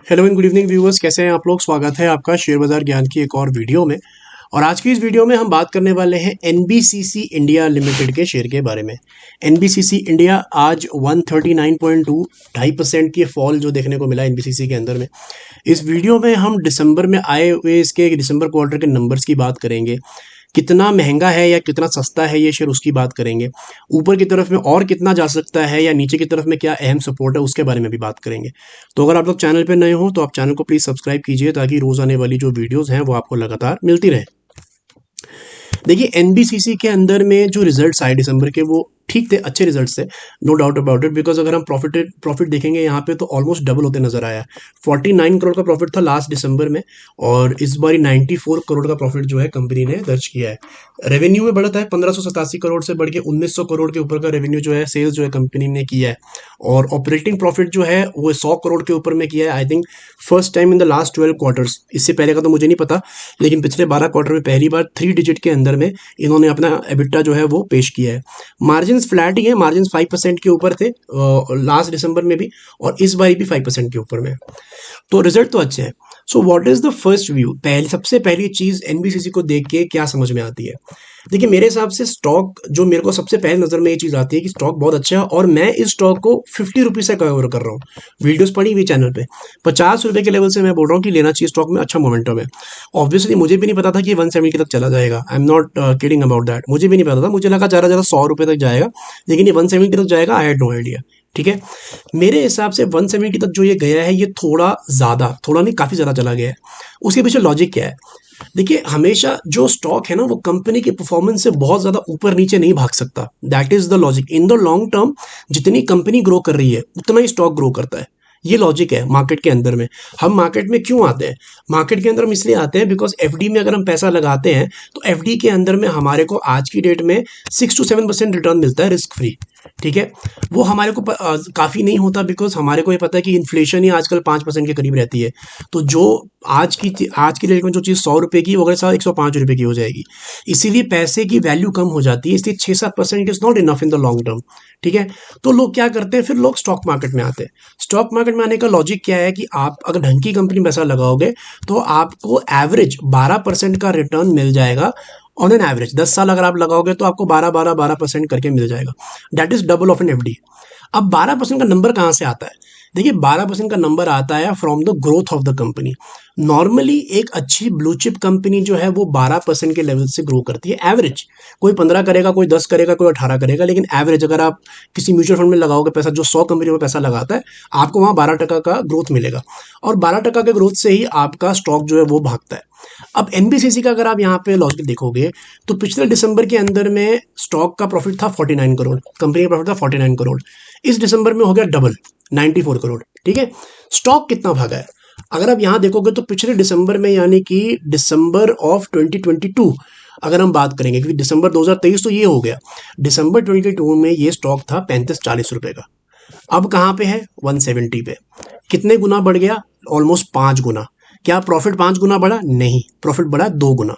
Hello and good evening viewers, कैसे हैं आप लोग। स्वागत है आपका शेयर बाजार ज्ञान की एक और वीडियो में। और आज की इस वीडियो में हम बात करने वाले हैं एनबीसीसी इंडिया लिमिटेड के शेयर के बारे में। एनबीसीसी इंडिया आज 139.2 2.5% की फॉल जो देखने को मिला एनबीसीसी के अंदर में। इस वीडियो में हम दिसंबर में आए हुए इसके दिसंबर क्वार्टर के नंबर्स की बात करेंगे, कितना महंगा है या कितना सस्ता है ये शेयर उसकी बात करेंगे, ऊपर की तरफ में और कितना जा सकता है या नीचे की तरफ में क्या अहम सपोर्ट है उसके बारे में भी बात करेंगे। तो अगर आप लोग चैनल पे नए हो तो आप चैनल को प्लीज़ सब्सक्राइब कीजिए ताकि रोज़ आने वाली जो वीडियोज़ हैं वो आपको लगातार मिलती रहे। देखिए एनबीसीसी के अंदर में जो रिजल्ट्स आए दिसंबर के वो ठीक थे, अच्छे रिजल्ट्स थे, no doubt about it. Because अगर हम प्रॉफिट देखेंगे यहाँ पे तो ऑलमोस्ट डबल होते नजर आया। 49 करोड़ का प्रॉफिट था लास्ट दिसंबर में और इस बार 94 करोड़ का प्रॉफिट जो है कंपनी ने दर्ज किया है। रेवेन्यू में बढ़त है 1587 करोड़ से बढ़ के 1900 करोड़ के ऊपर का रेवेन्यू जो है सेल्स जो है कंपनी ने किया है। और ऑपरेटिंग प्रॉफिट जो है वो 100 करोड़ के ऊपर में किया है। I think first time in the last 12 quarters. इससे पहले का तो मुझे नहीं पता, लेकिन पिछले 12 क्वार्टर में पहली बार 3 डिजिट के अंदर में इन्होंने अपना एबिटा जो है वो पेश किया है। मार्जिन फ्लैट ही है, मार्जिन 5% के ऊपर थे लास्ट दिसंबर में भी और इस बार भी 5% के ऊपर में। तो रिजल्ट तो अच्छे हैं। So what is the first view, सबसे पहली चीज एनबीसीसी को देख के क्या समझ में आती है। देखिए मेरे हिसाब से स्टॉक जो मेरे को सबसे पहले नजर में ये चीज आती है कि स्टॉक बहुत अच्छा है और मैं इस स्टॉक को 50 रुपीज से कवर कर रहा हूँ। वीडियोस पड़ी हुई चैनल पे 50 रुपए के लेवल से मैं बोल रहा हूँ कि लेना चाहिए स्टॉक में, अच्छा मोमेंटम है। ऑब्वियसली मुझे भी नहीं पता था कि 170 तक चला जाएगा। I am not kidding about that, मुझे भी नहीं पता था। मुझे लगा ज़्यादा ज़्यादा 100 रुपए तक जाएगा, लेकिन ये 170 तक जाएगा, आई हैड नो आइडिया। ठीक है, मेरे हिसाब से 170 तक जो ये गया है ये थोड़ा नहीं काफ़ी ज़्यादा चला गया है। उसके पीछे लॉजिक क्या है? देखिए हमेशा जो स्टॉक है ना वो कंपनी के परफॉर्मेंस से बहुत ज़्यादा ऊपर नीचे नहीं भाग सकता। That is the logic. In the long term जितनी कंपनी ग्रो कर रही है उतना ही स्टॉक ग्रो करता है। ये लॉजिक है मार्केट के अंदर में। हम मार्केट में क्यों आते हैं? मार्केट के अंदर हम इसलिए आते हैं बिकॉज एफडी में अगर हम पैसा लगाते हैं तो एफडी के अंदर में हमारे को आज की डेट में 6 to 7% रिटर्न मिलता है रिस्क फ्री। ठीक है, वो हमारे को काफ़ी नहीं होता बिकॉज हमारे को ये पता है कि इन्फ्लेशन ही आजकल 5% के करीब रहती है। तो जो आज की डेट में जो चीज़ 100 रुपये की वो अगले साल 105 रुपये की हो जाएगी। इसीलिए पैसे की वैल्यू कम हो जाती है, इसलिए 6-7% is not enough in the long term. ठीक है, तो लोग क्या करते हैं, फिर लोग स्टॉक मार्केट में आते हैं। स्टॉक मार्केट में आने का लॉजिक क्या है कि आप अगर ढंग की कंपनी में पैसा लगाओगे तो आपको एवरेज 12% का रिटर्न मिल जाएगा। ऑन एन एवरेज 10 साल अगर आप लगाओगे तो आपको 12% करके मिल जाएगा। That is double of an FD. अब 12% का नंबर कहाँ से आता है? देखिए 12% का नंबर आता है from the growth of the company. Normally एक अच्छी ब्लू चिप कंपनी जो है वो 12% के लेवल से ग्रो करती है एवरेज। कोई 15 करेगा, कोई 10 करेगा, कोई 18 करेगा, लेकिन एवरेज अगर आप किसी म्यूचुअल फंड में लगाओगे पैसा जो 100 कंपनी में पैसा लगाता है आपको वहाँ 12% का ग्रोथ मिलेगा और 12% के ग्रोथ से ही आपका स्टॉक जो है वो भागता है। अब एनबीसीसी का अगर आप यहाँ पे लॉजिक देखोगे तो पिछले दिसंबर के अंदर में स्टॉक का प्रॉफिट था 49 करोड़, कंपनी का प्रॉफिट था 49 करोड़। इस दिसंबर में हो गया डबल, 94 करोड़। ठीक है, स्टॉक कितना भागा है अगर आप यहाँ देखोगे तो पिछले दिसंबर में यानी कि दिसंबर ऑफ 2022 अगर हम बात करेंगे, क्योंकि दिसंबर 2023 तो ये हो गया, दिसंबर 2022 में ये स्टॉक था 35-40 रुपए का। अब कहाँ पे है? 170 पे। कितने गुना बढ़ गया? ऑलमोस्ट 5 गुना। क्या प्रॉफिट 5 गुना बढ़ा? नहीं, प्रॉफिट बढ़ा 2 गुना।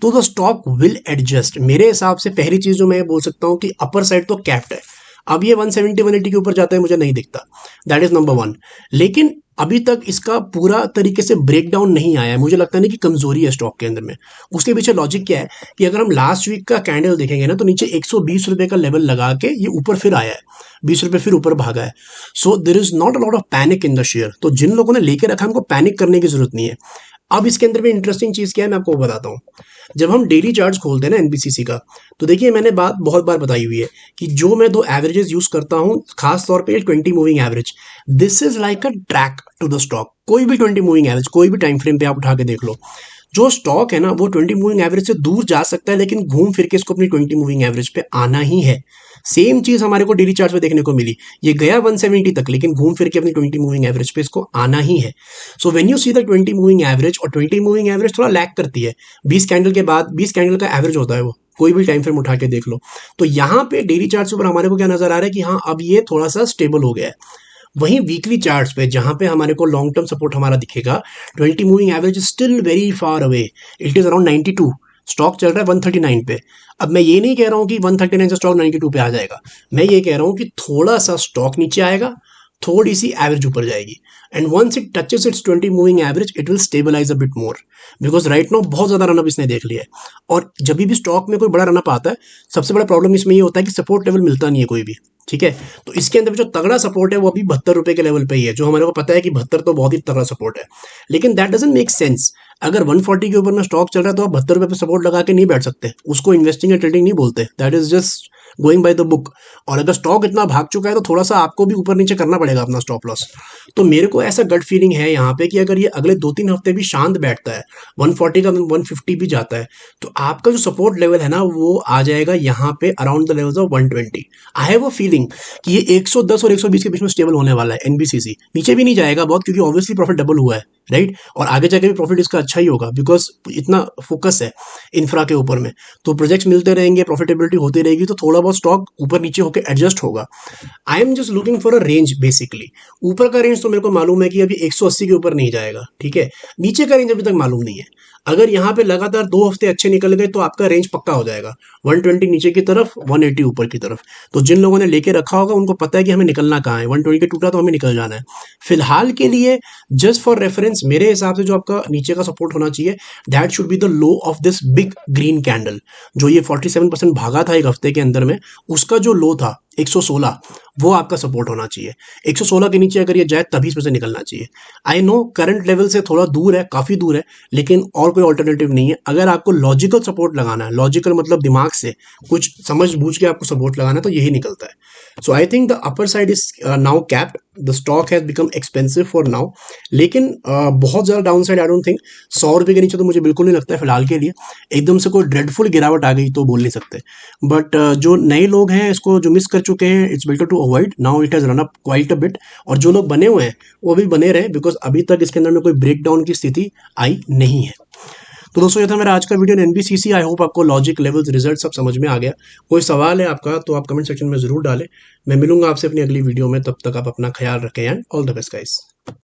तो द स्टॉक विल एडजस्ट। मेरे हिसाब से पहली चीज जो मैं बोल सकता हूँ कि अपर साइड तो कैप्ड है। अब ये 170-180 के ऊपर जाता है मुझे नहीं दिखता। That is number 1। लेकिन अभी तक इसका पूरा तरीके से ब्रेक डाउन नहीं आया है। मुझे लगता नहीं कि कमजोरी है स्टॉक के अंदर में। उसके पीछे लॉजिक क्या है कि अगर हम लास्ट वीक का कैंडल देखेंगे ना तो नीचे 120 रुपए का लेवल लगा के ये ऊपर फिर आया है, 20 रुपए फिर ऊपर भागा है। So there is not a lot of panic in the share. तो जिन लोगों ने लेके रखा है उनको पैनिक करने की जरूरत नहीं है। अब इसके अंदर में इंटरेस्टिंग चीज क्या है मैं आपको बताता हूँ। जब हम डेली चार्ट्स खोलते हैं ना एनबीसीसी का, तो देखिए मैंने बात बहुत बार बताई हुई है कि जो मैं 2 एवरेजेस यूज करता हूँ, खास तौर पे 20 moving average. This is like a track to the stock. कोई भी 20 मूविंग एवरेज कोई भी टाइम फ्रेम पे आप उठा के देख लो, जो स्टॉक है ना वो 20 मूविंग एवरेज से दूर जा सकता है लेकिन घूम फिर के इसको अपनी 20 मूविंग एवरेज पे आना ही है। सेम चीज हमारे को डेली चार्ट पे देखने को मिली। ये गया 170 तक लेकिन घूम फिर के अपनी 20 मूविंग एवरेज पे इसको आना ही है। So when you see the 20 moving average, और 20 मूविंग एवरेज थोड़ा लैग करती है 20 कैंडल के बाद। 20 कैंडल का एवरेज होता है वो, कोई भी टाइम फ्रेम उठा के देख लो। तो यहाँ पे डेली चार्ट के ऊपर हमारे को क्या नजर आ रहा है कि हाँ अब ये थोड़ा सा स्टेबल हो गया है। वहीं वीकली चार्ट्स पे जहां पे हमारे को लॉन्ग टर्म सपोर्ट हमारा दिखेगा, 20 moving average still very far away. It is around 92। Stock चल रहा है 139 पे। अब मैं ये नहीं कह रहा हूं कि 139 से स्टॉक 92 पे आ जाएगा। मैं ये कह रहा हूं कि थोड़ा सा स्टॉक नीचे आएगा, थोड़ी सी एवरेज ऊपर जाएगी, and once it touches its 20 moving average it will stabilise a bit more, because right now बहुत ज़्यादा रनअप इसने देख लिया है। और जब भी स्टॉक में कोई बड़ा रनअप आता है, सबसे बड़ा प्रॉब्लम इसमें ये होता है कि सपोर्ट लेवल मिलता नहीं है कोई भी, ठीक है। तो इसके अंदर जो तगड़ा सपोर्ट है वो अभी 72 रुपये के लेवल पे ही है, जो हमारे को पता है कि 72 तो बहुत ही तगड़ा सपोर्ट है, लेकिन दैट डजंट मेक सेंस। अगर 140 के ऊपर में स्टॉक चल रहा है तो आप 72 रुपये पे सपोर्ट लगा के नहीं बैठ सकते, उसको इन्वेस्टिंग या ट्रेडिंग नहीं बोलते, that is just going by the book. और अगर स्टॉक इतना भाग चुका है तो थोड़ा सा आपको भी ऊपर नीचे करना पड़ेगा अपना स्टॉप लॉस। तो मेरे को ऐसा गट फीलिंग है यहाँ पे कि अगर ये अगले 2-3 हफ्ते भी शांत बैठता है, 140 का 150 भी जाता है, तो आपका जो सपोर्ट लेवल है ना वो आ जाएगा यहाँ पे around the levels of 120। I have a feeling कि ये 110 और 120 के बीच में स्टेबल होने वाला है एनबीसीसी, नीचे भी नहीं जाएगा बहुत, क्योंकि ऑब्वियसली प्रॉफिट डबल हुआ है, राइट। और आगे जाके भी प्रॉफिट इसका अच्छा ही होगा, बिकॉज इतना फोकस है इंफ्रा के ऊपर में, तो प्रोजेक्ट्स मिलते रहेंगे, प्रॉफिटेबिलिटी होती रहेगी, तो थोड़ा बहुत स्टॉक ऊपर नीचे होकर एडजस्ट होगा। I am just looking for a range basically. ऊपर का रेंज तो मेरे को मालूम है कि अभी 180 के ऊपर नहीं जाएगा, ठीक है। नीचे का रेंज अभी तक मालूम नहीं है। अगर यहाँ पे लगातार 2 हफ्ते अच्छे निकल गए तो आपका रेंज पक्का हो जाएगा, 120 नीचे की तरफ, 180 ऊपर की तरफ। तो जिन लोगों ने लेके रखा होगा उनको पता है कि हमें निकलना कहाँ है, 120 के टूटा तो हमें निकल जाना है। फिलहाल के लिए जस्ट फॉर रेफरेंस मेरे हिसाब से जो आपका नीचे का सपोर्ट होना चाहिए, that should be the low of this big green candle. जो ये 47% भागा था एक हफ्ते के अंदर में, उसका जो लो था 116, वो आपका सपोर्ट होना चाहिए। 116 के नीचे अगर ये जाए तभी इसमें से निकलना चाहिए। आई नो करंट लेवल से थोड़ा दूर है, काफ़ी दूर है, लेकिन और कोई ऑल्टरनेटिव नहीं है। अगर आपको लॉजिकल सपोर्ट लगाना है, लॉजिकल मतलब दिमाग से कुछ समझ बूझ के आपको सपोर्ट लगाना है, तो यही निकलता है। So I think the upper side is now capped, the stock has become expensive for now, लेकिन बहुत ज़्यादा downside I don't think. 100 रुपये के नीचे तो मुझे बिल्कुल नहीं लगता है फिलहाल के लिए। एकदम से कोई ड्रेडफुल गिरावट आ गई तो बोल नहीं सकते, बट जो नए लोग हैं इसको जो मिस कर चुके हैं, it's better to avoid. Now it has run up quite a bit, और जो लोग बने हुए हैं वो भी बने रहे, बिकॉज अभी तक इसके अंदर में कोई ब्रेकडाउन की स्थिति आई नहीं है। तो दोस्तों ये था मेरा आज का वीडियो एनबीसीसी। आई होप आपको लॉजिक लेवल्स रिजल्ट सब समझ में आ गया। कोई सवाल है आपका तो आप कमेंट सेक्शन में ज़रूर डालें। मैं मिलूंगा आपसे अपनी अगली वीडियो में, तब तक आप अपना ख्याल रखें and all the best guys.